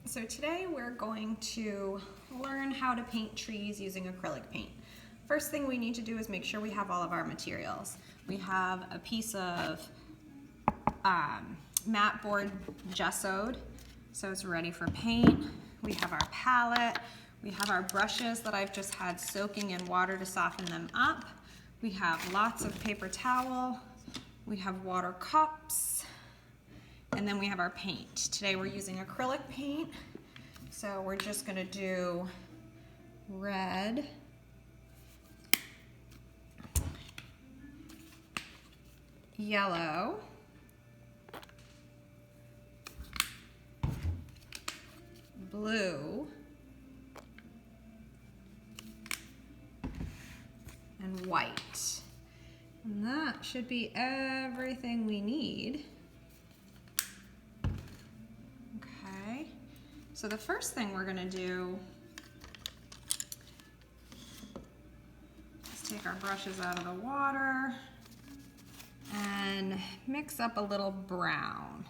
So today we're going to learn how to paint trees using acrylic paint. First thing we need to do is make sure we have all of our materials. We have a piece of mat board gessoed, so it's ready for paint. We have our palette. We have our brushes that I've just had soaking in water to soften them up. We have lots of paper towel. We have water cups. And then we have our paint. Today we're using acrylic paint. So we're just gonna do red, yellow, blue, and white. And that should be everything we need. Okay, so the first thing we're gonna do is take our brushes out of the water and mix up a little brown.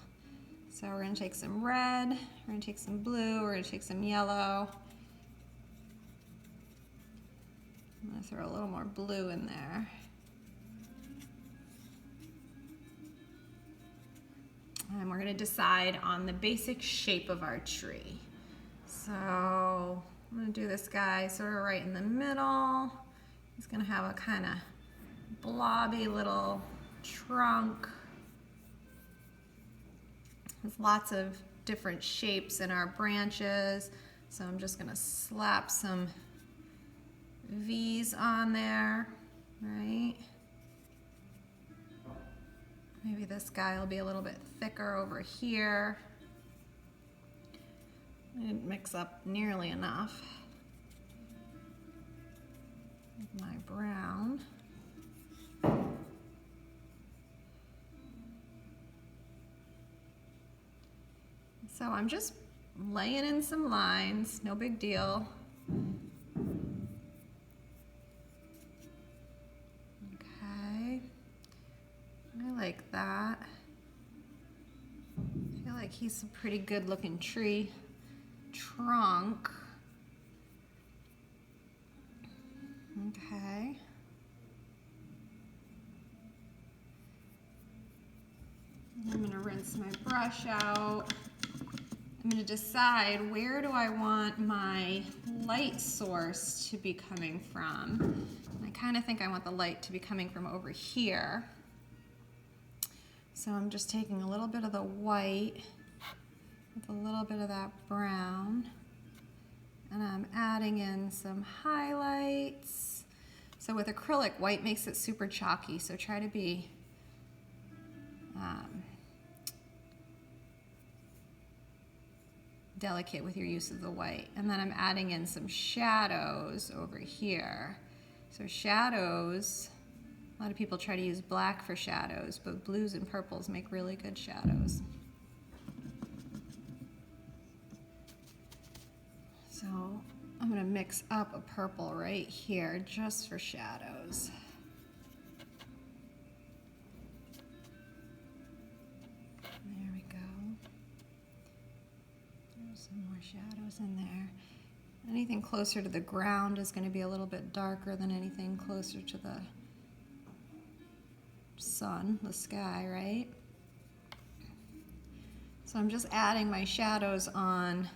So we're gonna take some red, we're gonna take some blue, we're gonna take some yellow. I'm gonna throw a little more blue in there. And we're gonna decide on the basic shape of our tree. So I'm gonna do this guy sort of right in the middle. He's gonna have a kind of blobby little trunk. There's lots of different shapes in our branches. So I'm just gonna slap some V's on there, right? Maybe this guy will be a little bit thicker over here. I didn't mix up nearly enough with my brown. So I'm just laying in some lines, no big deal. Okay, I like that. I feel like he's a pretty good looking tree trunk. Okay. I'm gonna rinse my brush out. I'm gonna decide where do I want my light source to be coming from. I kind of think I want the light to be coming from over here. So I'm just taking a little bit of the white with a little bit of that brown, and I'm adding in some highlights. So with acrylic, white makes it super chalky, so try to be delicate with your use of the white. And then I'm adding in some shadows over here. So shadows, a lot of people try to use black for shadows, but blues and purples make really good shadows. So I'm gonna mix up a purple right here just for shadows. There we go. There's some more shadows in there. Anything closer to the ground is going to be a little bit darker than anything closer to the sun, the sky, right? So I'm just adding my shadows on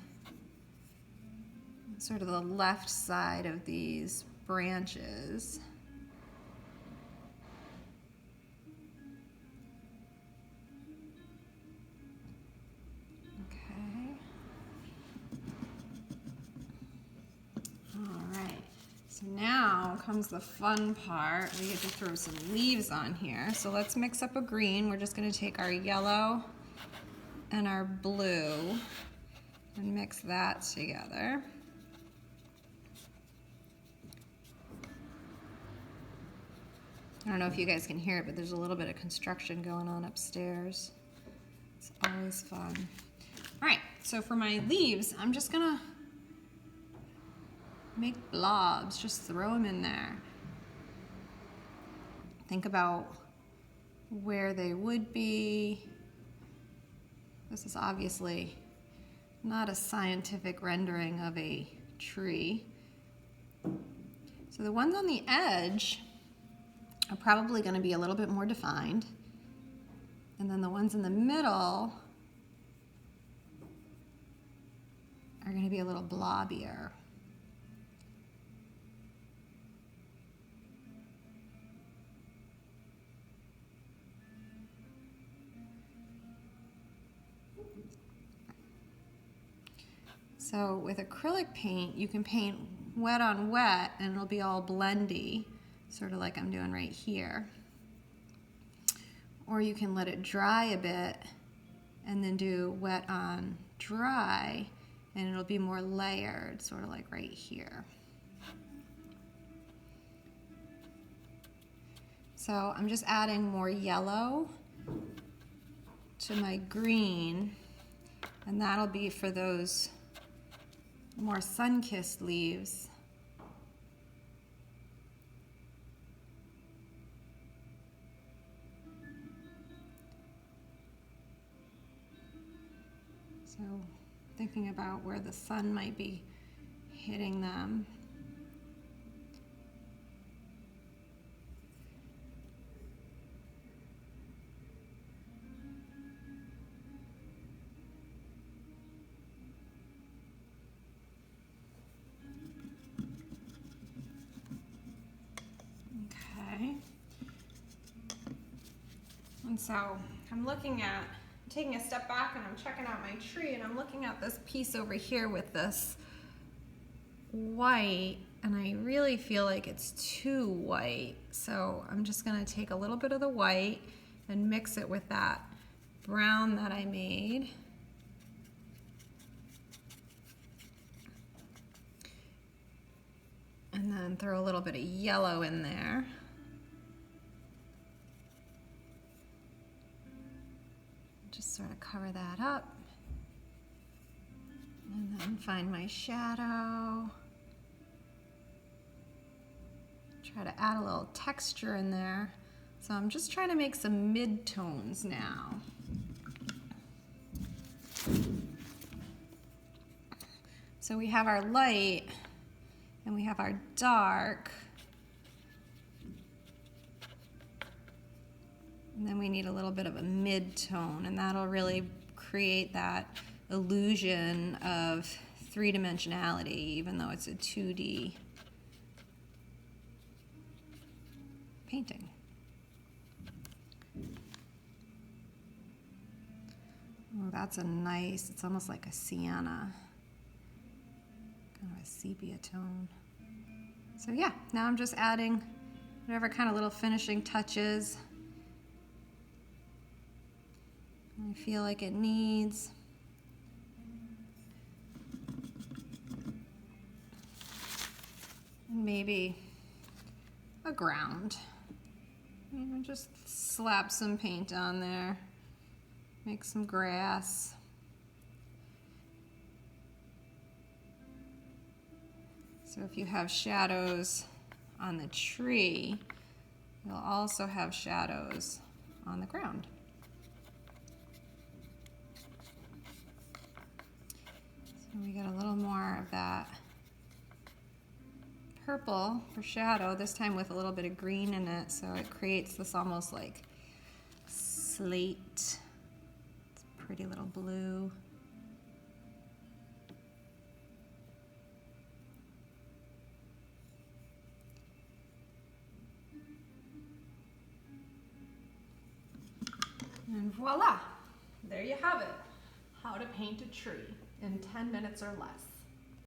sort of the left side of these branches. Now comes the fun part. We get to throw some leaves on here. So let's mix up a green. We're just going to take our yellow and our blue and mix that together. I don't know if you guys can hear it, but there's a little bit of construction going on upstairs. It's always fun. All right, so for my leaves, I'm just going to make blobs, just throw them in there. Think about where they would be. This is obviously not a scientific rendering of a tree. So the ones on the edge are probably going to be a little bit more defined. And then the ones in the middle are going to be a little blobbier. So with acrylic paint, you can paint wet on wet and it'll be all blendy, sort of like I'm doing right here. Or you can let it dry a bit and then do wet on dry and it'll be more layered, sort of like right here. So I'm just adding more yellow to my green, and that'll be for those more sun-kissed leaves. So thinking about where the sun might be hitting them. Okay. And so I'm taking a step back and I'm checking out my tree, and I'm looking at this piece over here with this white, and I really feel like it's too white. So I'm just gonna take a little bit of the white and mix it with that brown that I made. And then throw a little bit of yellow in there. Just sort of cover that up. And then find my shadow. Try to add a little texture in there. So I'm just trying to make some mid-tones now. So we have our light and we have our dark. And then we need a little bit of a mid-tone, and that'll really create that illusion of three-dimensionality, even though it's a 2D painting. Oh, that's a nice, it's almost like a sienna, kind of a sepia tone. So yeah, now I'm just adding whatever kind of little finishing touches I feel like it needs. Maybe a ground. You know, just slap some paint on there. Make some grass. So if you have shadows on the tree, you'll also have shadows on the ground. So we got a little more of that purple for shadow, this time with a little bit of green in it, so it creates this almost like slate. It's a pretty little blue. And voila, there you have it. How to paint a tree in 10 minutes or less.